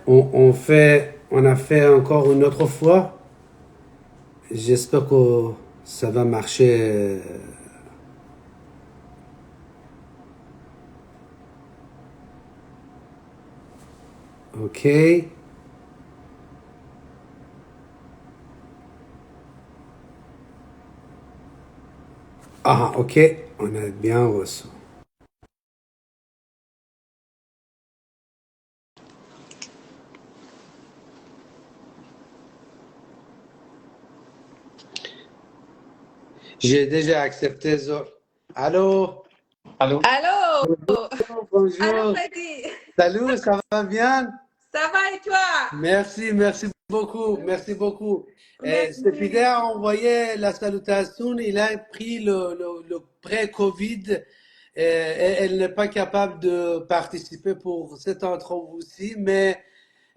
On a fait encore une autre fois. J'espère que ça va marcher. OK. Ah, OK. On a bien reçu. J'ai déjà accepté ça. Allô? Allô? Allô? Bonjour, Allô, bonjour. Freddy? Salut, ça va bien? Ça va et toi? Merci, merci beaucoup, merci beaucoup. Stépidé Merci. a envoyé la salutation, il a pris le pré-Covid et elle n'est pas capable de participer pour cette entrevue-ci, mais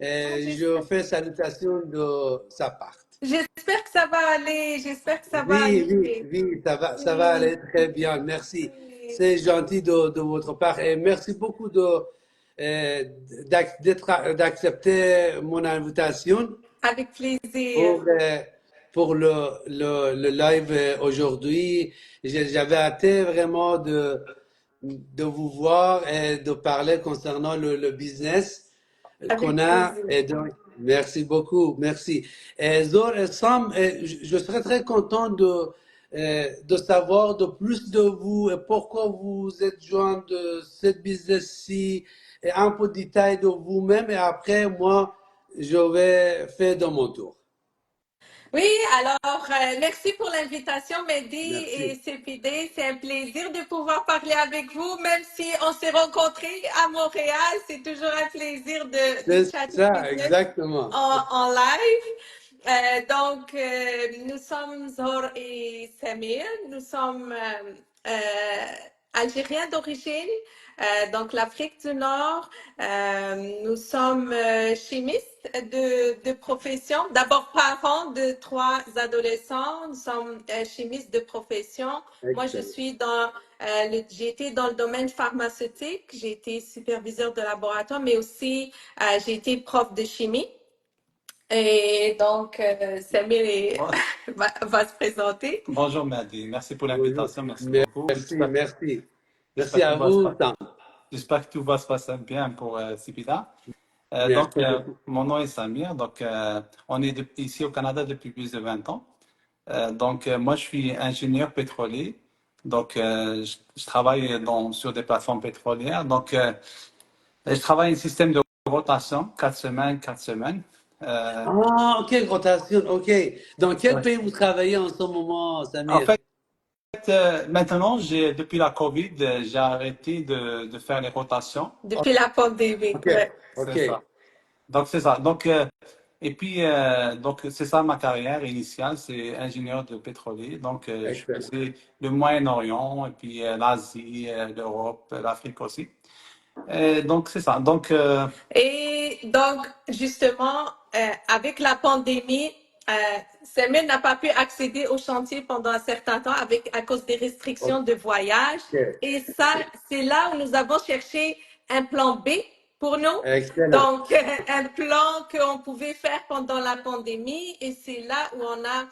Ah, je fais salutation de sa part. j'espère que ça va aller. J'espère que ça va Oui, oui, aller. oui, ça va Oui, aller très bien, merci. oui. C'est gentil de votre part et merci beaucoup d'accepter mon invitation Avec plaisir. pour, pour le live aujourd'hui. J'avais hâte vraiment de vous voir et de parler concernant le business qu'on Avec a. plaisir. Et donc, merci beaucoup, merci. Et Zor et Sam, je serais très content de savoir de plus de vous et pourquoi vous êtes joint de cette business-ci et un peu de détails de vous-même et après, moi, je vais faire de mon tour. Oui, alors, merci pour l'invitation, Mehdi Merci. et CPD. C'est un plaisir de pouvoir parler avec vous, même si on s'est rencontrés à Montréal. C'est toujours un plaisir de C'est chatter ça, business exactement. en live. Donc, nous sommes Zor et Samir. Nous sommes algériens d'origine, donc l'Afrique du Nord. Nous sommes chimistes de profession. D'abord parents de 3 adolescents. Nous sommes chimistes de profession. Moi, je Excellent. suis j'ai été dans le domaine pharmaceutique. J'ai été superviseur de laboratoire, mais aussi j'ai été prof de chimie. Et donc, Samir Bon- va se présenter. Bonjour Mehdi, merci pour Bonjour. l'invitation, merci beaucoup. Merci, merci. Merci J'espère que à tout va se vous, pa- Sam. j'espère que tout va se passer bien pour Sipida. Merci beaucoup. Mon nom est Samir, on est ici au Canada depuis plus de 20 ans. Moi, je suis ingénieur pétrolier, je travaille sur des plateformes pétrolières. Je travaille un système de rotation, 4 semaines, 4 semaines. Euh, Ah, ok, rotation, ok. Dans quel ouais. pays vous travaillez en ce moment, En Samir? fait, maintenant, depuis la COVID, j'ai arrêté de faire les rotations. Depuis la pandémie, Ok, ouais. ok. C'est ça. C'est ça. C'est ça ma carrière initiale, c'est ingénieur de pétrolier. Je Excellent. faisais le Moyen-Orient et puis l'Asie, l'Europe, l'Afrique aussi. C'est ça. Et donc, justement, avec la pandémie, euh, Samuel n'a pas pu accéder au chantier pendant un certain temps à cause des restrictions de voyage. Ok, Et ça, c'est là où nous avons cherché un plan B pour nous. excellent. Donc, un plan qu'on pouvait faire pendant la pandémie. Et c'est là où on a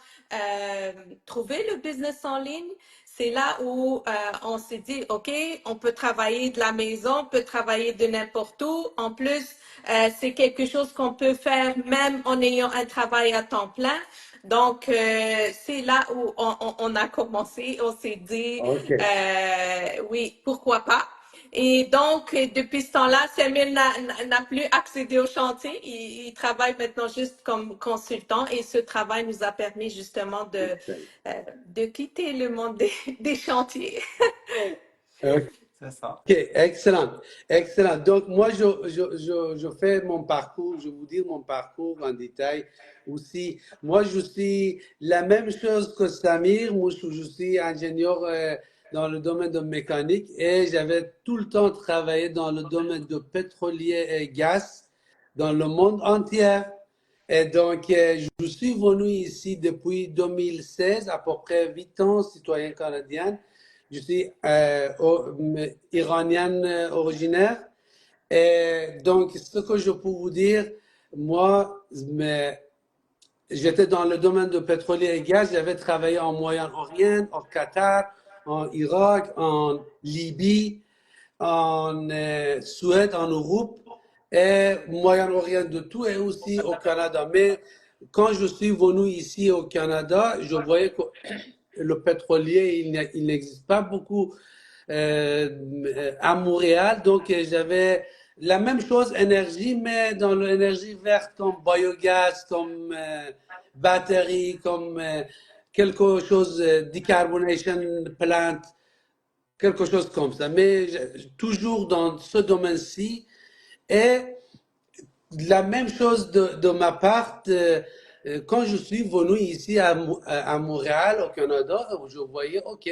trouvé le business en ligne. C'est là où on s'est dit, OK, on peut travailler de la maison, on peut travailler de n'importe où. En plus, c'est quelque chose qu'on peut faire même en ayant un travail à temps plein. Donc, c'est là où on a commencé. On s'est dit, Ok. oui, pourquoi pas. Et donc, depuis ce temps-là, Samuel n'a plus accédé au chantier. Il travaille maintenant juste comme consultant et ce travail nous a permis justement Excellent. de quitter le monde des chantiers. Ok, c'est ça. excellent. Excellent. Donc, moi, je fais mon parcours, je vais vous dire mon parcours en détail aussi. Moi, je suis la même chose que Samir. Moi, je suis ingénieur dans le domaine de mécanique et j'avais tout le temps travaillé dans le domaine de pétrolier et gaz dans le monde entier. Et donc, je suis venu ici depuis 2016, à peu près 8 ans, citoyen canadien. Je suis iranienne originaire Et donc, ce que je peux vous dire, moi, j'étais dans le domaine de pétrolier et gaz. J'avais travaillé en Moyen-Orient, au Qatar, en Irak, en Libye, en Suède, en Europe et Moyen-Orient de tout et aussi au Canada. Mais quand je suis venu ici au Canada, je voyais que le pétrolier, il n'existe pas beaucoup à Montréal. Donc, j'avais la même chose, énergie, mais dans l'énergie verte comme biogaz, comme batterie, comme quelque chose, decarbonation plant, quelque chose comme ça. Mais toujours dans ce domaine-ci. Et la même chose de ma part, quand je suis venu ici à Montréal, au Canada, je voyais, OK,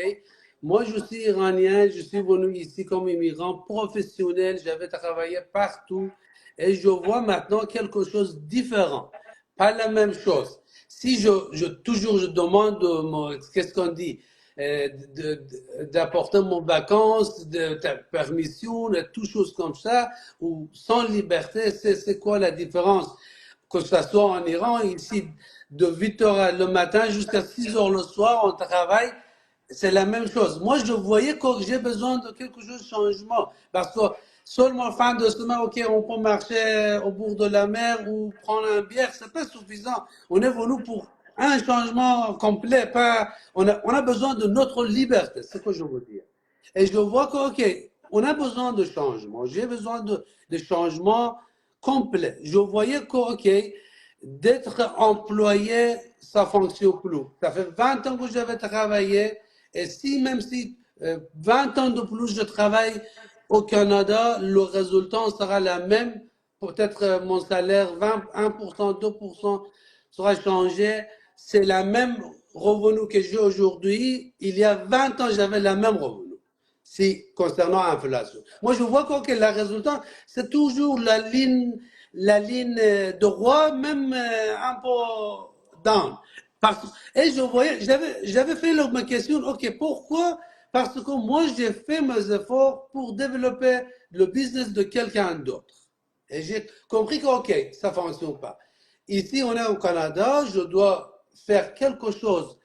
moi je suis iranien, je suis venu ici comme immigrant professionnel, j'avais travaillé partout et je vois maintenant quelque chose de différent, pas la même chose. Si toujours je demande, qu'est-ce qu'on dit, d'apporter mon vacances, de ta permission, de toutes choses comme ça, ou sans liberté, c'est quoi la différence? Que ce soit en Iran, ici, de 8 heures le matin jusqu'à 6 heures le soir, on travaille, c'est la même chose. Moi, je voyais que j'ai besoin de quelque chose de changement. Parce que seulement fin de semaine, OK, on peut marcher au bord de la mer ou prendre un bière, c'est pas suffisant. On est venu pour un changement complet, pas, on a besoin de notre liberté, c'est ce que je veux dire. Et je vois que, OK, on a besoin de changement. J'ai besoin de changement complet. Je voyais que, OK, d'être employé, ça fonctionne plus. Ça fait 20 ans que j'avais travaillé, et si, même si 20 ans de plus je travaille au Canada, le résultat sera la même. Peut-être mon salaire, 1%, 2% sera changé. C'est la même revenu que j'ai aujourd'hui. Il y a 20 ans, j'avais la même revenu. Si, concernant l'inflation. Moi, je vois que le résultat, c'est toujours la ligne de roi, même un peu down. Et je voyais, j'avais fait ma question, OK, pourquoi? Parce que moi, j'ai fait mes efforts pour développer le business de quelqu'un d'autre. Et j'ai compris que, OK, ça ne fonctionne pas. Ici, on est au Canada, je dois faire quelque chose,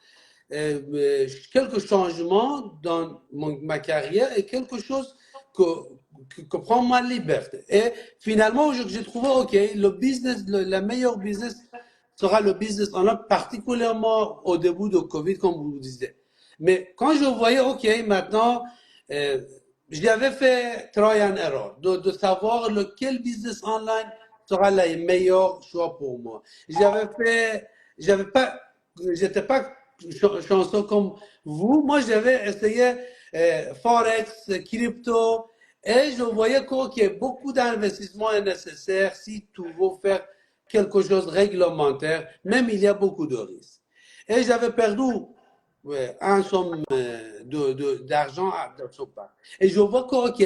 quelques changements dans ma carrière et quelque chose que prend ma liberté. Et finalement, j'ai trouvé, OK, le business, la meilleure business sera le business en ligne, particulièrement au début de Covid, comme vous le disiez. Mais quand je voyais, OK, maintenant, euh, j'avais fait try and error, de savoir lequel business online sera le meilleur choix pour moi. J'avais pas, j'étais pas chanceux comme vous. Moi, j'avais essayé Forex, crypto, et je voyais qu'il beaucoup d'investissements est nécessaire si tu veux faire quelque chose de réglementaire, même il y a beaucoup de risques. Et j'avais perdu un somme d'argent de ce part. Et je vois que, OK,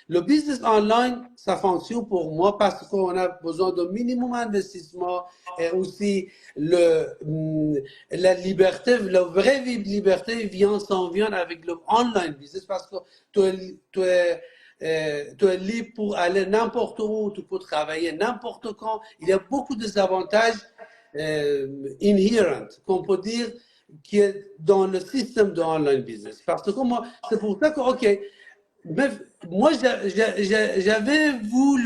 le business online, ça fonctionne pour moi parce qu'on a besoin de minimum d'investissement et aussi la liberté, la vraie liberté s'en vient avec le online business parce que tu es libre pour aller n'importe où, tu peux travailler n'importe quand. Il y a beaucoup de avantages inherents, qu'on peut dire, qui est dans le système de online business. Parce que moi, c'est pour ça que, OK, moi, j'avais vu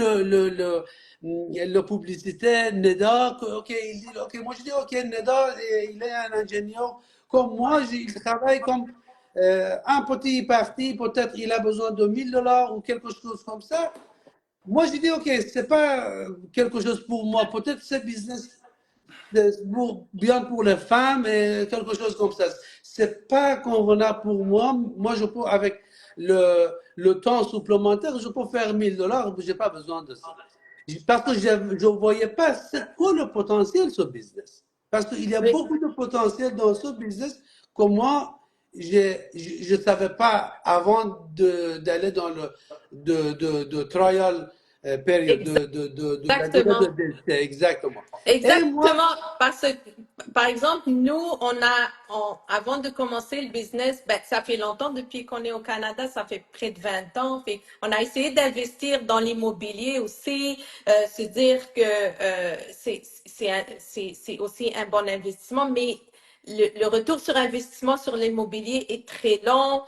le publicité Neda, OK, il dit, OK, moi je dis, OK, Neda, il est un ingénieur comme moi, il travaille comme un petit parti, peut-être il a besoin de $1000 ou quelque chose comme ça. Moi, je dis, OK, c'est pas quelque chose pour moi, peut-être c'est business bien pour les femmes et quelque chose comme ça. C'est pas convenable pour moi. Moi, je peux, avec le temps supplémentaire, je peux faire $1000, mais j'ai pas besoin de ça. Parce que je ne voyais pas c'est quoi le potentiel de ce business. Parce qu'il y a Oui. beaucoup de potentiel dans ce business que moi, je ne savais pas avant d'aller dans le de trial période de la durée Exactement. de décès, exactement. Et moi, Exactement, parce que, par exemple, nous, avant de commencer le business, ben, ça fait longtemps depuis qu'on est au Canada, ça fait près de 20 ans. On a essayé d'investir dans l'immobilier aussi, se dire que c'est aussi un bon investissement, mais le retour sur investissement sur l'immobilier est très long.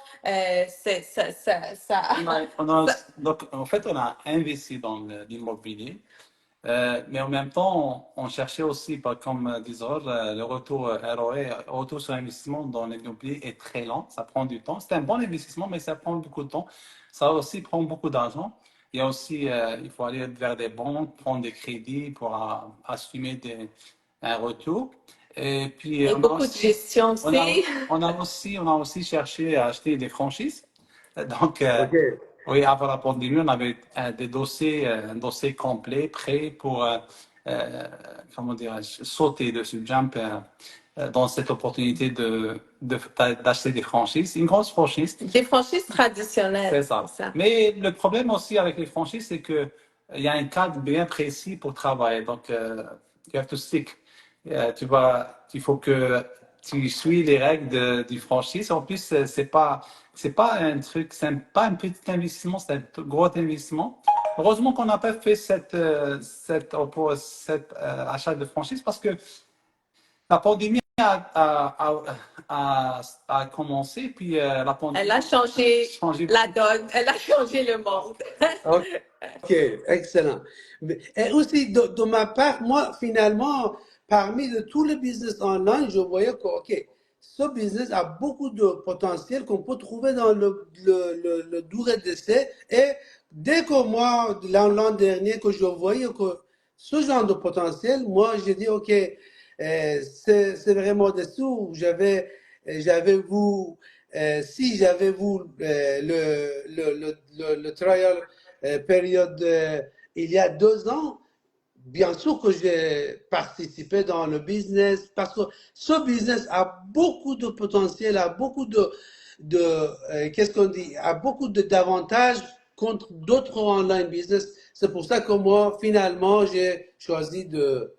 Donc, en fait, on a investi dans l'immobilier. Mais en même temps, on cherchait aussi, comme disait Roger, le retour ROI, retour sur investissement dans l'immobilier est très lent, ça prend du temps. C'est un bon investissement, mais ça prend beaucoup de temps. Ça aussi prend beaucoup d'argent. Il y a aussi, il faut aller vers des banques, prendre des crédits pour assumer un retour. Et puis, Et beaucoup de gestion aussi. on a aussi cherché à acheter des franchises. Donc, ok, oui, avant la pandémie, on avait un dossier complet, prêt pour, comment dirais-je, sauter dessus, jump dans cette opportunité d'acheter des franchises, une grosse franchise. Des franchises traditionnelles, C'est ça. c'est ça. Mais le problème aussi avec les franchises, c'est que il y a un cadre bien précis pour travailler. Donc, you have to stick. Il faut que tu suis les règles du franchise. En plus, c'est pas un truc, c'est pas un petit investissement, c'est un gros investissement. Heureusement qu'on n'a pas fait cette achat de franchise parce que la pandémie a commencé, puis la pandémie Elle a changé a changé la beaucoup. donne, elle a changé le monde. ok, excellent. Et aussi, de ma part, moi, finalement, parmi de tous les business online, je voyais que, ok, ce business a beaucoup de potentiel qu'on peut trouver dans le durée d'essai. Et dès que moi, l'an dernier, que je voyais que ce genre de potentiel, moi, j'ai dit, ok, c'est vraiment dessous. J'avais vu, si j'avais vu le trial période il y a 2 ans, bien sûr que j'ai participé dans le business parce que ce business a beaucoup de potentiel, a beaucoup qu'est-ce qu'on dit, a beaucoup d'avantages contre d'autres online business. C'est pour ça que moi, finalement, j'ai choisi de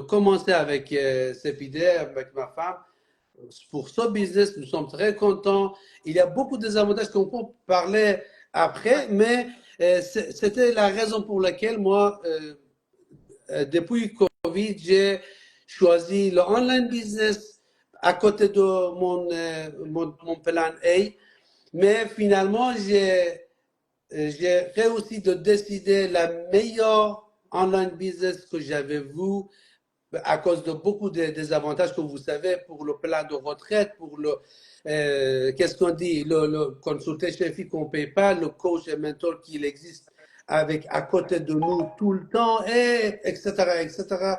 commencer avec Cepide, avec ma femme. Pour ce business, nous sommes très contents. Il y a beaucoup de avantages qu'on peut parler après, mais c'était la raison pour laquelle moi, depuis Covid, j'ai choisi le online business à côté de mon plan A. Mais finalement, j'ai réussi de décider la meilleure online business que j'avais vu à cause de beaucoup de désavantages que vous savez pour le plan de retraite, pour qu'est-ce qu'on dit, le consultation fee qu'on ne paye pas, le coach et mentor qui existe avec à côté de nous tout le temps, et etc., etc.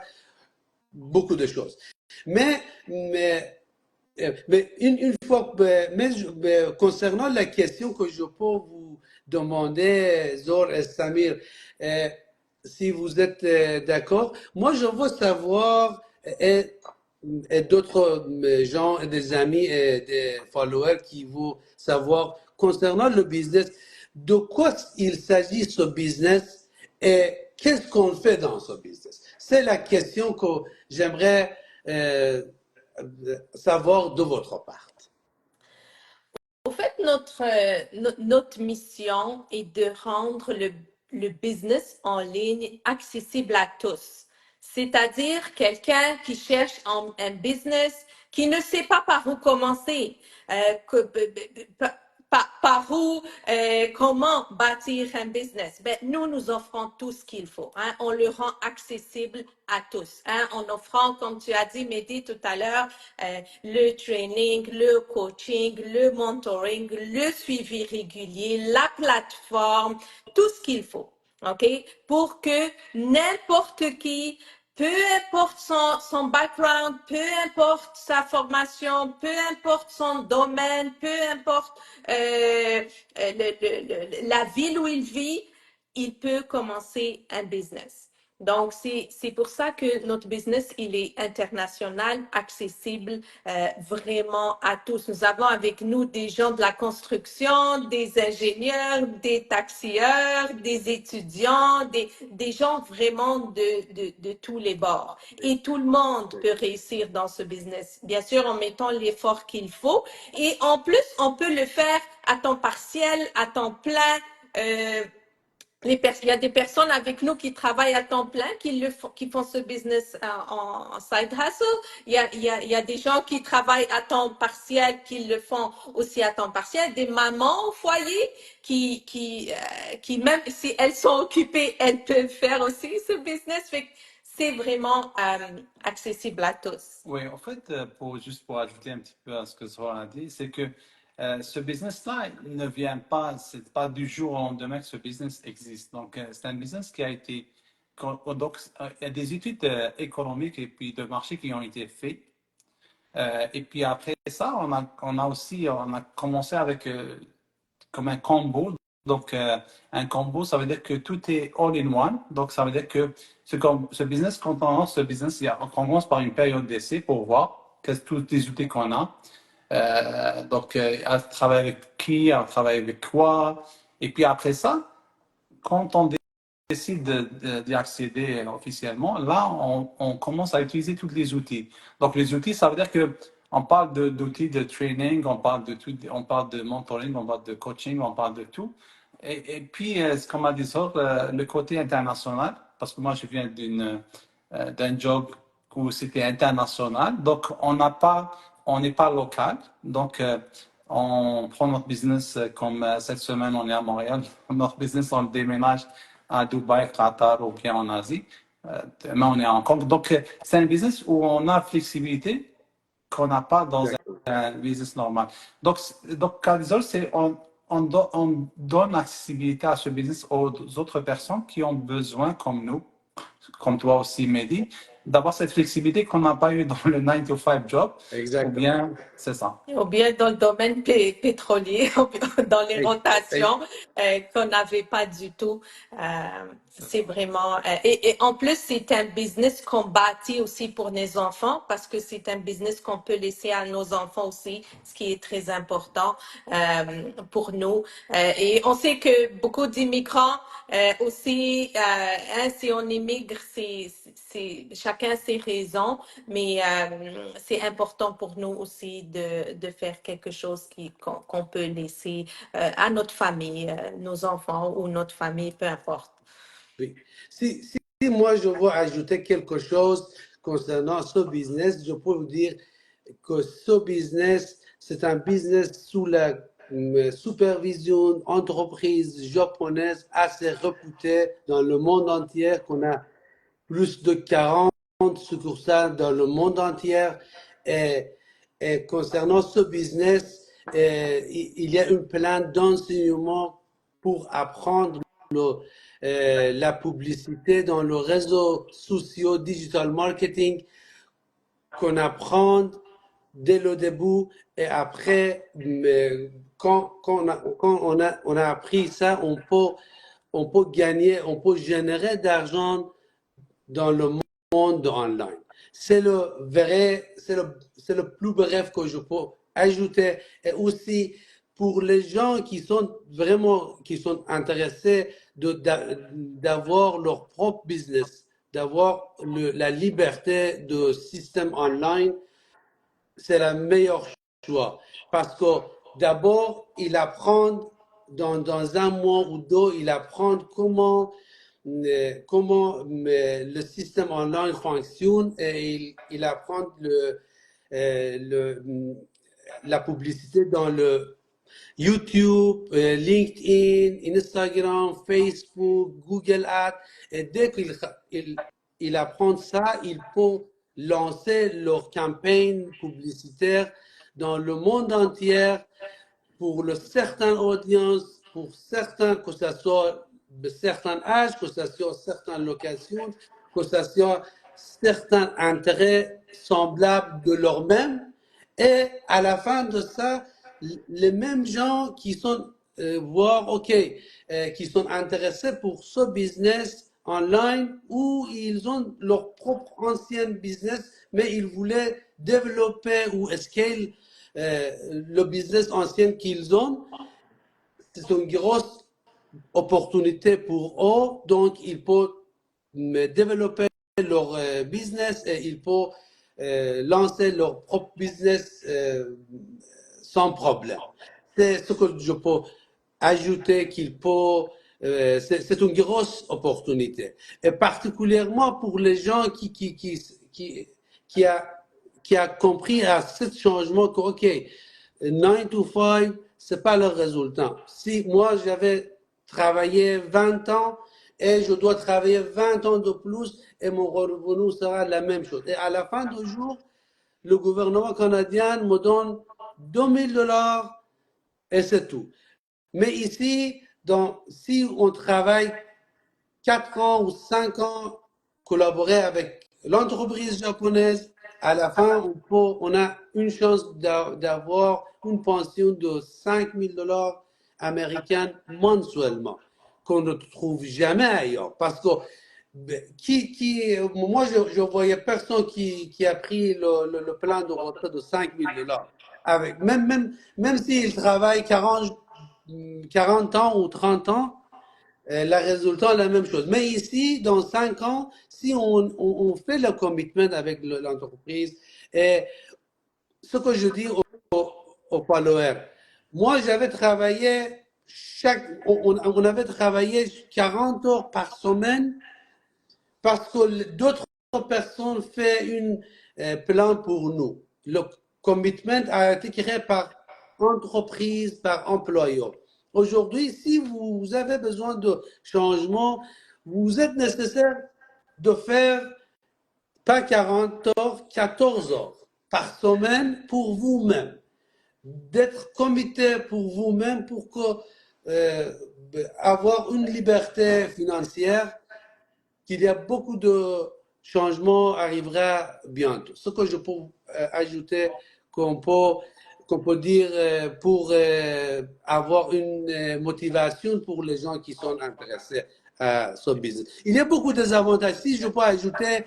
Beaucoup de choses. Mais, mais, mais une fois, mais concernant la question que je peux vous demander, Zor et Samir, euh, si vous êtes d'accord, moi je veux savoir, et d'autres gens, et des amis et des followers qui vont savoir concernant le business, de quoi il s'agit ce business et qu'est-ce qu'on fait dans ce business. C'est la question que j'aimerais savoir de votre part. Au fait, notre mission est de rendre le business en ligne accessible à tous. C'est-à-dire quelqu'un qui cherche un business, qui ne sait pas par où commencer, par où, comment bâtir un business. Ben, nous offrons tout ce qu'il faut. Hein. On le rend accessible à tous. Hein, en offrant, comme tu as dit, Mehdi, tout à l'heure, le training, le coaching, le mentoring, le suivi régulier, la plateforme, tout ce qu'il faut. OK? Pour que n'importe qui, peu importe son background, peu importe sa formation, peu importe son domaine, peu importe la ville où il vit, il peut commencer un business. Donc, c'est pour ça que notre business, il est international, accessible vraiment à tous. Nous avons avec nous des gens de la construction, des ingénieurs, des taxieurs, des étudiants, des gens vraiment de tous les bords. Et tout le monde peut réussir dans ce business. Bien sûr, en mettant l'effort qu'il faut. Et en plus, on peut le faire à temps partiel, à temps plein. Il y a des personnes avec nous qui travaillent à temps plein, qui font ce business en side hustle. Il y a des gens qui travaillent à temps partiel, qui le font aussi à temps partiel. Des mamans au foyer qui même si elles sont occupées, elles peuvent faire aussi ce business. Fait que c'est vraiment accessible à tous. Oui, en fait, juste pour ajouter un petit peu à ce que Zohar a dit, c'est que ce business-là, il ne vient pas, c'est pas du jour au lendemain que ce business existe. Donc, c'est un business qui a été, donc, il y a des études économiques et puis de marché qui ont été faites. Et puis après ça, on a commencé avec comme un combo. Donc, un combo, ça veut dire que tout est all in one. Donc, ça veut dire que ce business, quand on lance ce business, on commence par une période d'essai pour voir tous les outils qu'on a. Donc, à travailler avec qui, à travailler avec quoi. Et puis après ça, quand on décide d'y accéder officiellement, là, on commence à utiliser tous les outils. Donc, les outils, ça veut dire que on parle d'outils de training, on parle de tout, on parle de mentoring, on parle de coaching, on parle de tout. Et puis, ce qu'on m'a dit, le côté international, parce que moi, je viens d'un job où c'était international, donc on n'est pas local. Donc, on prend notre business comme cette semaine, on est à Montréal. Notre business, on le déménage à Dubaï, Qatar ou bien en Asie. Demain, on est en compte. Donc, c'est un business où on a flexibilité qu'on n'a pas dans un business normal. Donc Cardizol, on donne accessibilité à ce business aux autres personnes qui ont besoin, comme nous, comme toi aussi, Mehdi, d'avoir cette flexibilité qu'on n'a pas eu dans le 9 to 5 job. Exactement. Ou bien, c'est ça. Ou bien dans le domaine pétrolier, dans les rotations qu'on n'avait pas du tout. C'est vraiment... et en plus, c'est un business qu'on bâtit aussi pour nos enfants parce que c'est un business qu'on peut laisser à nos enfants aussi, ce qui est très important pour nous. Et on sait que beaucoup d'immigrants aussi, si on immigre, chacun ses raisons, mais c'est important pour nous aussi de faire quelque chose qu'on peut laisser à notre famille, nos enfants ou notre famille, peu importe. Oui. Si moi je veux ajouter quelque chose concernant ce business, je peux vous dire que ce business, c'est un business sous la supervision entreprise japonaise assez réputée dans le monde entier, qu'on a plus de 40 succursales dans le monde entier. Et concernant ce business, il y a un plan d'enseignement pour apprendre la publicité dans le réseau social, digital marketing, qu'on apprend dès le début et après, quand on a appris ça, on peut gagner, on peut générer d'argent dans le monde online. C'est le plus bref que je peux ajouter. Et aussi, pour les gens qui sont intéressés d'avoir leur propre business, d'avoir la liberté de système online, c'est le meilleur choix. Parce que d'abord, il apprend dans un mois ou deux, il apprend comment le système online fonctionne et il apprend la publicité dans le YouTube, LinkedIn, Instagram, Facebook, Google Ads. Et dès qu'il apprend ça, il peut lancer leur campagne publicitaire dans le monde entier pour certaines audiences, pour certains, que ce soit de certains âges, que ce soit certaines locations, que ce soit certains intérêts semblables de leur-même. Et à la fin de ça, les mêmes gens qui sont qui sont intéressés pour ce business online où ils ont leur propre ancien business, mais ils voulaient développer ou scale le business ancien qu'ils ont. C'est une grosse opportunité pour eux, donc ils peuvent développer leur business et ils peuvent lancer leur propre business sans problème. C'est ce que je peux ajouter qu'il peut. C'est une grosse opportunité. Et particulièrement pour les gens qui a compris à ce changement que, OK, 9 to 5, c'est pas le résultat. Si moi, j'avais travaillé 20 ans et je dois travailler 20 ans de plus et mon revenu sera la même chose. Et à la fin du jour, le gouvernement canadien me donne $2 000 et c'est tout. Mais ici, si on travaille 4 ans ou 5 ans, collaborer avec l'entreprise japonaise, à la fin, on a une chance d'avoir une pension de $5 000 américains mensuellement, qu'on ne trouve jamais ailleurs. Parce que moi, je voyais personne qui a pris le plan de retraite de $5 000. Même s'il travaille 40 ans ou 30 ans, le résultat est la même chose. Mais ici, dans 5 ans, si on fait le commitment avec l'entreprise, et ce que je dis aux followers, moi j'avais travaillé on avait travaillé 40 heures par semaine parce que d'autres personnes font un plan pour nous. Le commitment a été créé par entreprise, par employeur. Aujourd'hui, si vous avez besoin de changement, vous êtes nécessaire de faire pas 40 heures, 14 heures par semaine pour vous-même. D'être committé pour vous-même pour avoir une liberté financière, qu'il y a beaucoup de changements arrivera bientôt. Ce que je peux ajouter qu'on peut dire pour avoir une motivation pour les gens qui sont intéressés à ce business. Il y a beaucoup de avantages. Si je peux ajouter,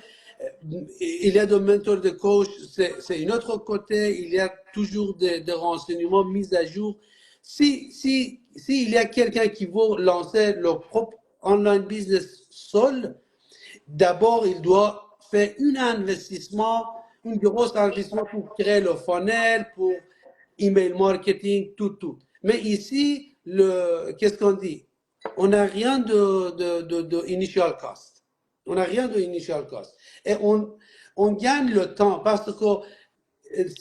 il y a des mentors, de coach, c'est une autre côté. Il y a toujours des renseignements mis à jour. Si il y a quelqu'un qui veut lancer leur propre online business seul, d'abord, il doit faire un investissement, un gros investissement pour créer le funnel, pour email marketing, tout. Mais ici, qu'est-ce qu'on dit? On n'a rien de initial cost. On n'a rien de initial cost. Et on gagne le temps parce que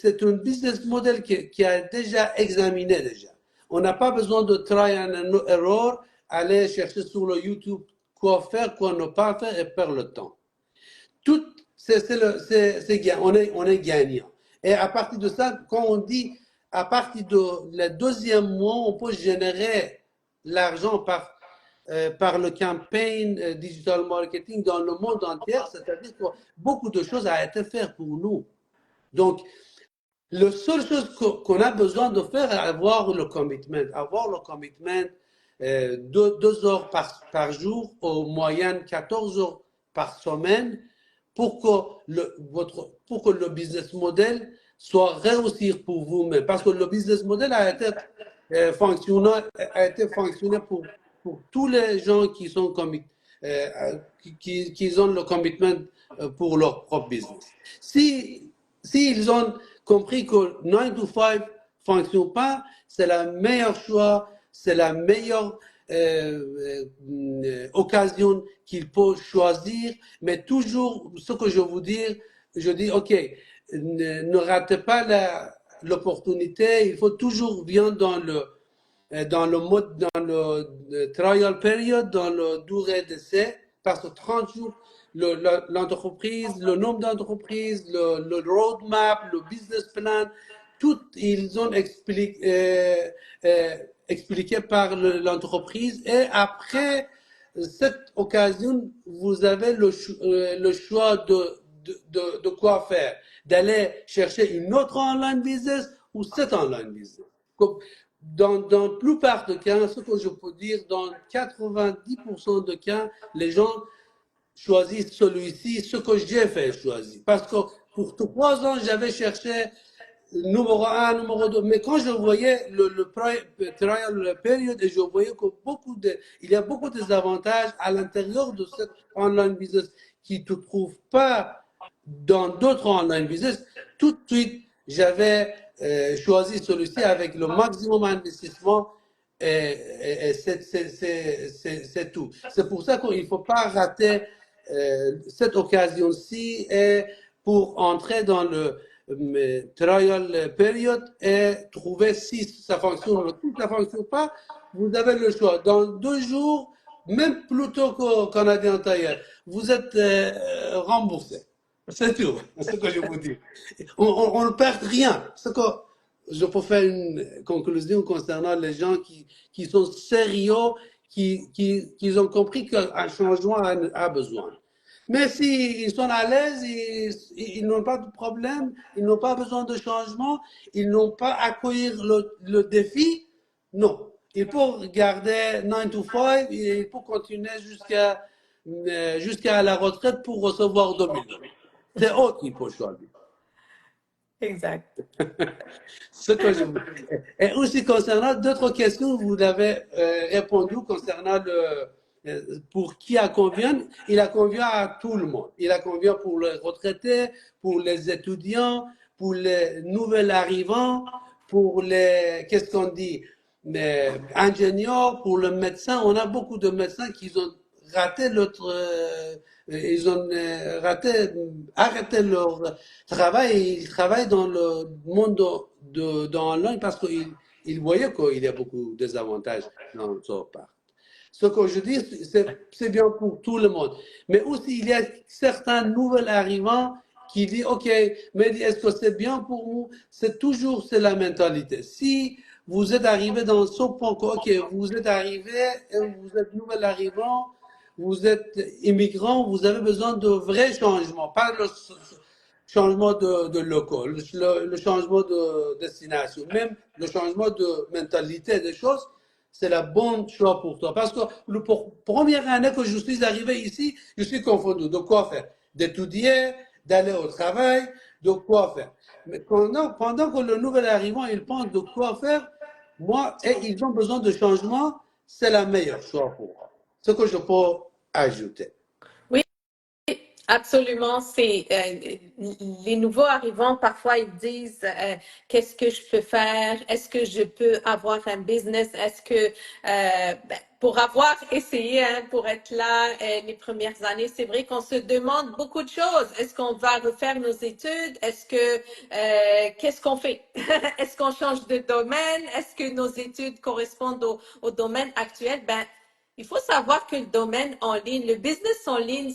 c'est un business model qui a déjà examiné déjà. On n'a pas besoin de try and error, aller chercher sur le YouTube quoi faire, quoi ne pas faire et perdre le temps. Tout, c'est gagnant. On est gagnant. Et à partir de ça, quand on dit à partir de le deuxième mois, on peut générer l'argent par le campaign digital marketing dans le monde entier, c'est-à-dire que beaucoup de choses ont été faites pour nous. Donc, la seule chose qu'on a besoin de faire est avoir le commitment. Avoir le commitment 2 heures par jour, au moyenne 14 heures par semaine, pour que le business model soit réussi pour vous-même. Parce que le business model a été fonctionné pour tous les gens qui sont qui ont le commitment pour leur propre business. Si ils ont compris que 9 to 5 ne fonctionne pas, c'est le meilleur choix, c'est la meilleure occasion qu'ils peuvent choisir, mais toujours, ce que je veux dire, je dis, OK, ne ratez pas l'opportunité, il faut toujours bien dans le mode, dans le trial period, dans la durée d'essai, parce que 30 jours, l'entreprise, le nombre d'entreprises, le roadmap, le business plan, tout, ils ont expliqué par l'entreprise. Et après cette occasion, vous avez le choix de quoi faire, d'aller chercher une autre online business ou cet online business. Dans la plupart des cas, ce que je peux dire, dans 90% des cas, les gens choisi celui-ci, ce que j'ai fait choisi. Parce que pour 3 ans, j'avais cherché numéro un, numéro deux. Mais quand je voyais le trial period et je voyais que il y a beaucoup de avantages à l'intérieur de cette online business qui ne te trouvent pas dans d'autres online business, tout de suite, j'avais choisi celui-ci avec le maximum d'investissement et c'est tout. C'est pour ça qu'il ne faut pas rater cette occasion-ci et pour entrer dans le trial period et trouver si ça fonctionne ou si ça ne fonctionne pas, vous avez le choix. Dans 2 jours, même plus tôt qu'au Canadien Tire, vous êtes remboursé. C'est tout, c'est ce que je vous dis. On ne perd rien. Ce que je peux faire une conclusion concernant les gens qui sont sérieux, qui ont compris qu'un changement a besoin. Mais s'ils sont à l'aise, ils n'ont pas de problème, ils n'ont pas besoin de changement, ils n'ont pas à accueillir le défi, non. Il faut garder 9 to 5, il faut continuer jusqu'à la retraite pour recevoir 2000 $. C'est eux qui faut choisir. Exact. Ce que je... Et aussi concernant d'autres questions, vous avez répondu concernant pour qui elle convient. Il a convient à tout le monde. Il a convient pour les retraités, pour les étudiants, pour les nouvelles arrivants, pour les, qu'est-ce qu'on dit, les ingénieurs, pour le médecin. On a beaucoup de médecins qui ont raté ils ont arrêté leur travail et ils travaillent dans le monde dans l'online parce qu'ils voyaient qu'il y a beaucoup de désavantages dans ce part. Ce que je dis, c'est bien pour tout le monde. Mais aussi, il y a certains nouveaux arrivants qui disent, OK, mais est-ce que c'est bien pour nous? C'est la mentalité. Si vous êtes arrivé dans ce point, OK, vous êtes arrivé, vous êtes nouvel arrivant, vous êtes immigrant, vous avez besoin de vrais changements, pas le changement de local, le changement de destination, même le changement de mentalité des choses, c'est la bonne choix pour toi. Parce que la première année que je suis arrivé ici, je suis confondu. De quoi faire? D'étudier, d'aller au travail, de quoi faire. Mais pendant que le nouvel arrivant, il pense de quoi faire, et ils ont besoin de changement, c'est la meilleure choix pour eux. Ce que je peux ajouter. Oui, absolument. C'est les nouveaux arrivants, parfois ils disent qu'est-ce que je peux faire? Est-ce que je peux avoir un business? Est-ce que pour avoir essayé, pour être là les premières années, c'est vrai qu'on se demande beaucoup de choses. Est-ce qu'on va refaire nos études? Est-ce que qu'est-ce qu'on fait? Est-ce qu'on change de domaine? Est-ce que nos études correspondent au domaine actuel? Il faut savoir que le domaine en ligne, le business en ligne,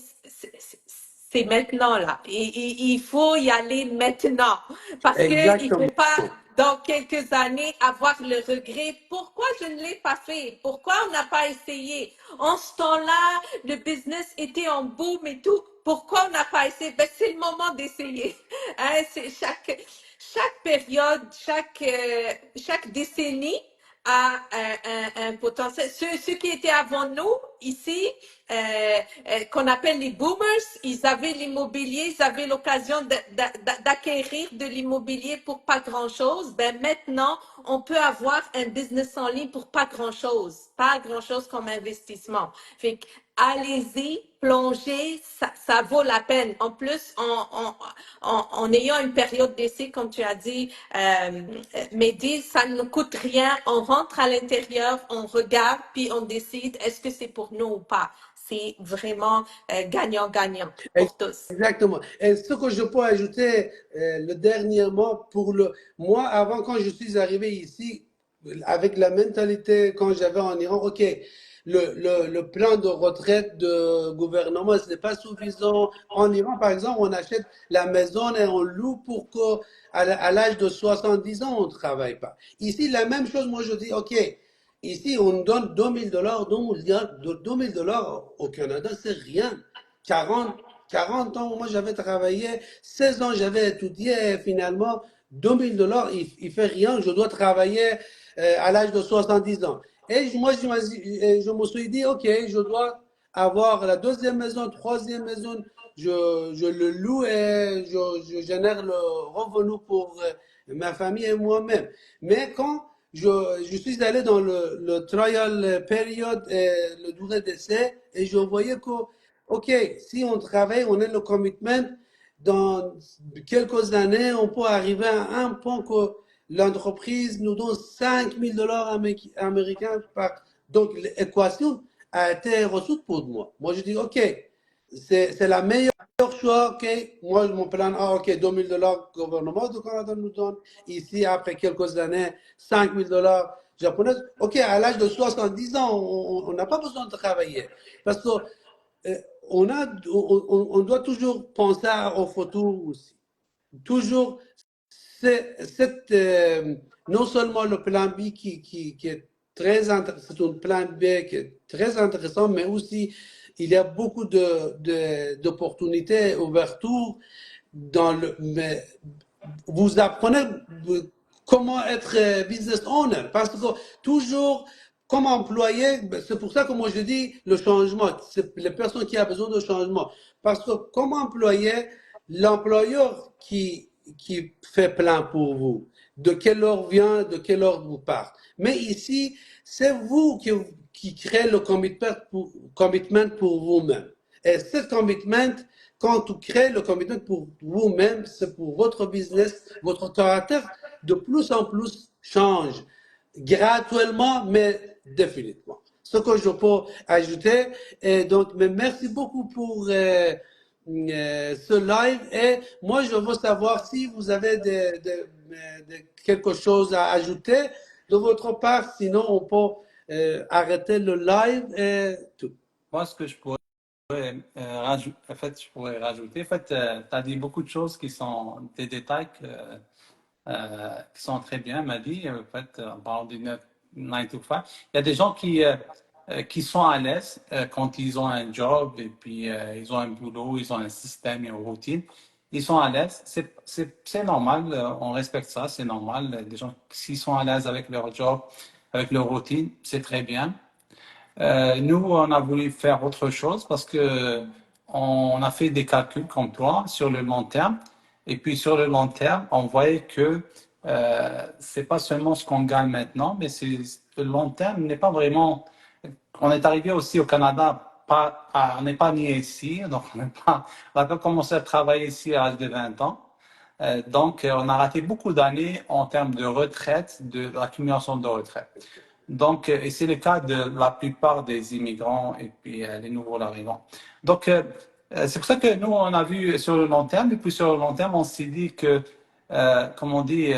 c'est maintenant là. Il faut y aller maintenant parce qu'il ne faut pas, dans quelques années, avoir le regret. Pourquoi je ne l'ai pas fait? Pourquoi on n'a pas essayé? En ce temps-là, le business était en boom et tout. Pourquoi on n'a pas essayé? C'est le moment d'essayer. C'est chaque période, chaque décennie a un potentiel. Ceux qui étaient avant nous, ici, qu'on appelle les boomers, ils avaient l'immobilier, ils avaient l'occasion d'acquérir de l'immobilier pour pas grand-chose. Maintenant, on peut avoir un business en ligne pour pas grand-chose comme investissement. Fait que, allez-y, plongez, ça vaut la peine. En plus, en ayant une période d'essai, comme tu as dit, Mehdi, ça ne coûte rien. On rentre à l'intérieur, on regarde, puis on décide est-ce que c'est pour nous ou pas. C'est vraiment gagnant-gagnant pour tous. Exactement. Et ce que je peux ajouter, le dernier mot, moi, avant, quand je suis arrivé ici, avec la mentalité quand j'avais en Iran, OK, le plan de retraite de gouvernement, ce n'est pas suffisant. En Iran, par exemple, on achète la maison et on loue pour qu'à l'âge de 70 ans, on ne travaille pas. Ici, la même chose, moi, je dis, OK, ici, on donne $2000, $2000 au Canada, c'est rien. 40 ans, moi, j'avais travaillé, 16 ans, j'avais étudié, et finalement, $2000, il fait rien, je dois travailler à l'âge de 70 ans. Et moi, je me suis dit, OK, je dois avoir la deuxième maison, troisième maison, je le loue et je génère le revenu pour ma famille et moi-même. Mais quand je suis allé dans le trial period, le durée d'essai, et je voyais que, OK, si on travaille, on a le commitment, dans quelques années, on peut arriver à un point que l'entreprise nous donne 5 000 $ américains par. Donc, l'équation a été résolte pour moi. Moi, je dis, OK, c'est la meilleure choix. OK, moi, mon plan A, OK, 2 000 $ gouvernement du Canada nous donne. Ici, après quelques années, 5 000 $ japonais. OK, à l'âge de 70 ans, on n'a pas besoin de travailler. Parce que on doit toujours penser au futur aussi. Toujours, non seulement le plan B qui est très intéressant, c'est un plan B qui est très intéressant, mais aussi il y a beaucoup d'opportunités ouvertes mais vous apprenez comment être business owner parce que toujours comme employé, c'est pour ça que moi je dis le changement, c'est les personnes qui ont besoin de changement. Parce que comme employé, l'employeur qui fait plan pour vous, de quelle heure vient, de quelle heure vous part. Mais ici, c'est vous qui créez le commitment pour vous-même. Et ce commitment, quand tu crées le commitment pour vous-même, c'est pour votre business, votre caractère de plus en plus change, graduellement, mais définitivement. Ce que je peux ajouter, et donc, mais merci beaucoup pour ce live. Et moi, je veux savoir si vous avez quelque chose à ajouter de votre part, sinon on peut arrêter le live et tout. Moi, ce que je pourrais rajouter, en fait, tu as dit beaucoup de choses qui sont des détails qui sont très bien, m'a dit, en fait, en parlant du 9 to 5. Il y a des gens qui sont à l'aise quand ils ont un job et puis ils ont un boulot, ils ont un système et une routine. Ils sont à l'aise. C'est normal, on respecte ça, c'est normal. Des gens, s'ils sont à l'aise avec leur job, avec leur routine, c'est très bien. Nous, on a voulu faire autre chose parce que on a fait des calculs comme toi sur le long terme. Et puis sur le long terme, on voyait que c'est pas seulement ce qu'on gagne maintenant, mais le long terme n'est pas vraiment. On est arrivé aussi au Canada, on n'est pas né ici, donc on n'a pas commencé à travailler ici à l'âge de 20 ans. Donc, on a raté beaucoup d'années en termes de retraite, de l'accumulation de retraite. Donc, et c'est le cas de la plupart des immigrants et puis les nouveaux arrivants. Donc, c'est pour ça que nous, on a vu sur le long terme, et puis sur le long terme, on s'est dit que, comme on dit,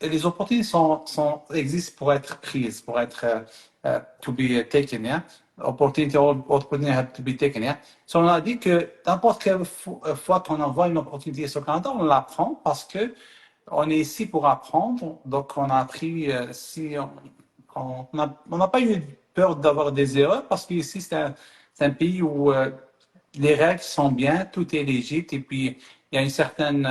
les opportunités existent pour être prises, pour être to be taken, yeah? Opportunity have to be taken, yeah? So, on a dit que n'importe quelle fois qu'on envoie une opportunité sur le Canada, on la prend parce que on est ici pour apprendre, donc on a appris, on n'a pas eu peur d'avoir des erreurs parce qu'ici c'est un pays où les règles sont bien, tout est légit et puis il y a une certaine,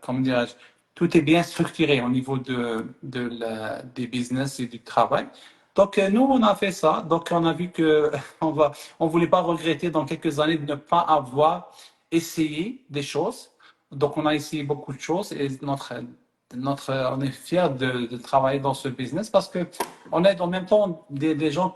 comment dirais-je, tout est bien structuré au niveau des business et du travail. Donc nous on a fait ça, donc on a vu que on voulait pas regretter dans quelques années de ne pas avoir essayé des choses. Donc, on a essayé beaucoup de choses et on est fiers de travailler dans ce business parce qu'on aide en même temps des gens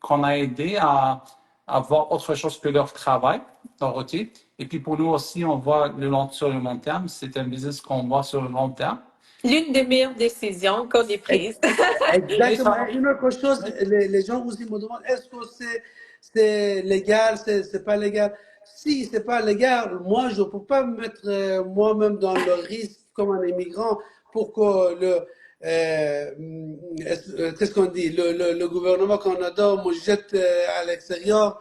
qu'on a aidés à avoir autre chose que leur travail, leur routine. Et puis pour nous aussi, on voit sur le long terme. C'est un business qu'on voit sur le long terme. L'une des meilleures décisions qu'on ait prises. Exactement. Une autre chose, les gens aussi me demandent, est-ce que c'est légal, c'est pas légal? Si c'est pas légal, moi, je peux pas me mettre moi-même dans le risque comme un immigrant pour que qu'est-ce qu'on dit, le gouvernement canadien me jette à l'extérieur.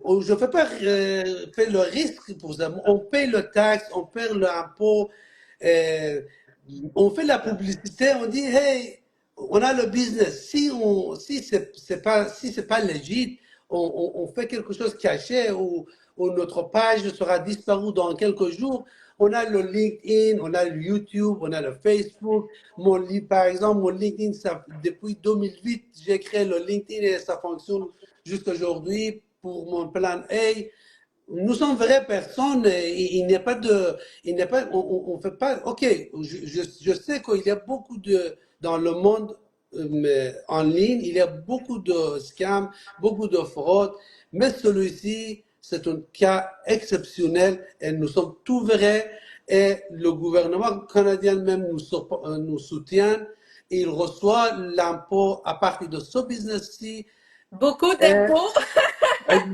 Je ne fais pas faire le risque pour ça. On paye le taxe, on paye l'impôt, on fait la publicité, on dit, hey, on a le business. Si c'est pas légit, on fait quelque chose caché ou notre page sera disparue dans quelques jours. on a le LinkedIn, on a le YouTube, on a le Facebook. Par exemple, mon LinkedIn, depuis 2008, j'ai créé le LinkedIn et ça fonctionne jusqu'à aujourd'hui pour mon plan A. Nous sommes vraies personnes, il n'y a pas de, on fait pas, ok, je sais qu'il y a beaucoup dans le monde en ligne, il y a beaucoup de scams, beaucoup de fraudes, mais celui-ci, c'est un cas exceptionnel et nous sommes tout vrais et le gouvernement canadien même nous soutient. Il reçoit l'impôt à partir de ce business-ci. Beaucoup d'impôts.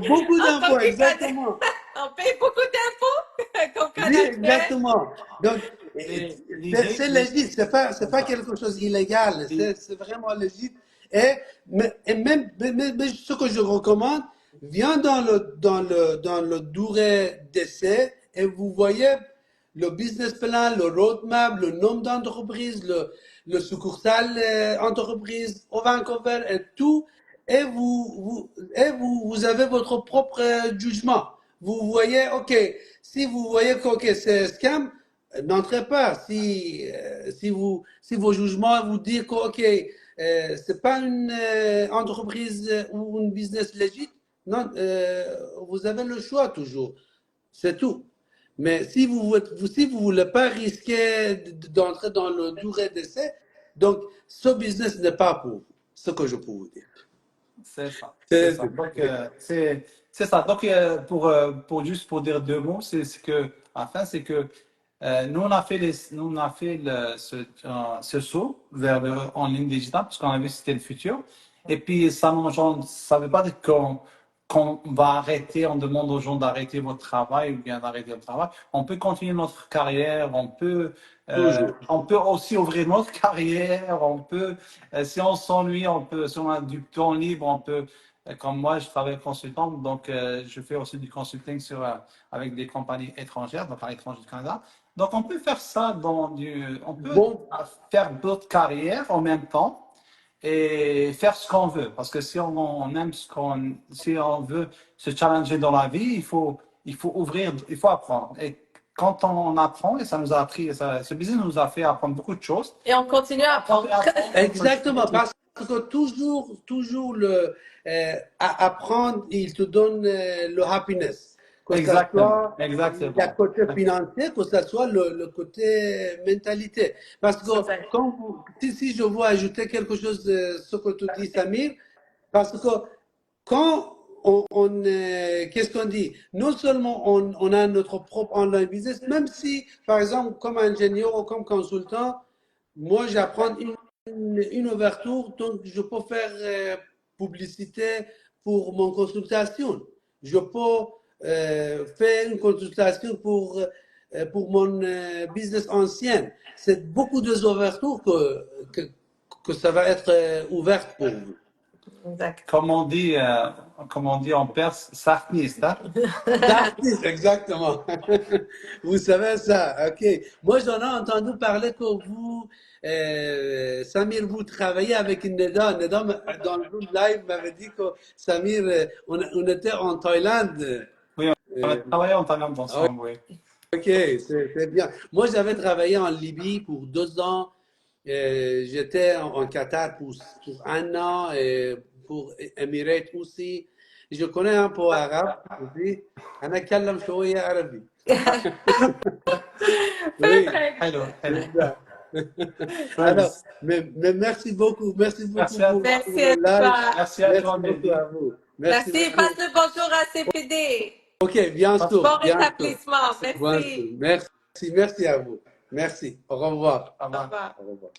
Beaucoup En tant d'impôts, que exactement. On paye beaucoup d'impôts comme Oui, Canadien. exactement. Donc, L'idée, c'est légit, c'est pas quelque chose d'illégal, c'est vraiment légit. Et même, mais ce que je recommande, vient dans le durée d'essai et vous voyez le business plan, le roadmap, le nombre d'entreprises, le succursale entreprise au Vancouver et tout, et vous avez votre propre jugement. Vous voyez, ok, si vous voyez que ok, c'est scam, n'entrez pas. Si vos jugements vous disent que ok, c'est pas une entreprise ou une business légit, non, vous avez le choix toujours. C'est tout. Mais si vous voulez pas risquer d'entrer dans le durée d'essai, donc ce business n'est pas pour vous. Ce que je peux vous dire. c'est ça. C'est C'est ça. Donc, c'est ça. Donc, pour juste pour dire deux mots, c'est que, enfin, c'est que nous, on a fait ce saut vers le en ligne digitale parce qu'on a vu que c'était le futur. Et puis, ça ne veut pas dire qu'on va arrêter, on demande aux gens d'arrêter votre travail ou bien d'arrêter le travail. On peut continuer notre carrière, on peut aussi ouvrir notre carrière, si on s'ennuie, si on a du temps libre, on peut, comme moi, je travaille consultant, donc je fais aussi du consulting avec des compagnies étrangères, donc à l'étranger du Canada. Donc, on peut faire ça on peut faire d'autres carrières en même temps et faire ce qu'on veut. Parce que si on aime si on veut se challenger dans la vie, il faut ouvrir, il faut apprendre. Et quand on apprend, et ça nous a appris, ce business nous a fait apprendre beaucoup de choses. Et on continue à apprendre. Exactement, parce que toujours apprendre, il te donne le happiness. Que Exactement. ce soit le côté financier, que ce soit le côté mentalité. Parce que si je veux ajouter quelque chose de ce que tu dis, Samir, parce que quand qu'est-ce qu'on dit? Non seulement on a notre propre online business, même si, par exemple, comme ingénieur ou comme consultant, moi, j'apprends une ouverture, donc je peux faire publicité pour mon consultation. Je peux faire une consultation pour mon business ancien. C'est beaucoup d'ouvertures que ça va être ouverte pour vous. Exact. Comme on dit en perse, sartniste, hein? Sartniste, exactement. Vous savez ça, ok. Moi, j'en ai entendu parler que vous, Samir, vous travaillez avec Neda. Neda, dans le live, m'avait dit que Samir, on était en Thaïlande. Oui, on a travaillé en Thaïlande ensemble, oui. Ok, c'est bien. Moi, j'avais travaillé en Libye pour 2 ans. J'étais en Qatar pour 1 an et pour Émirats aussi. Je connais un peu arabe aussi. أنا أتكلم شوية عربي. Oui. Hello. Alors, mais merci beaucoup. Merci beaucoup Merci à pour toi. le live. Merci à toi, Merci beaucoup à vous. Merci. beaucoup. Passe le bonjour à CPD. Ok, bien sûr. Bon bien sûr. rétablissement. Bien sûr. Merci. Merci à vous. Merci. Au revoir. Au revoir. Au revoir. Au revoir.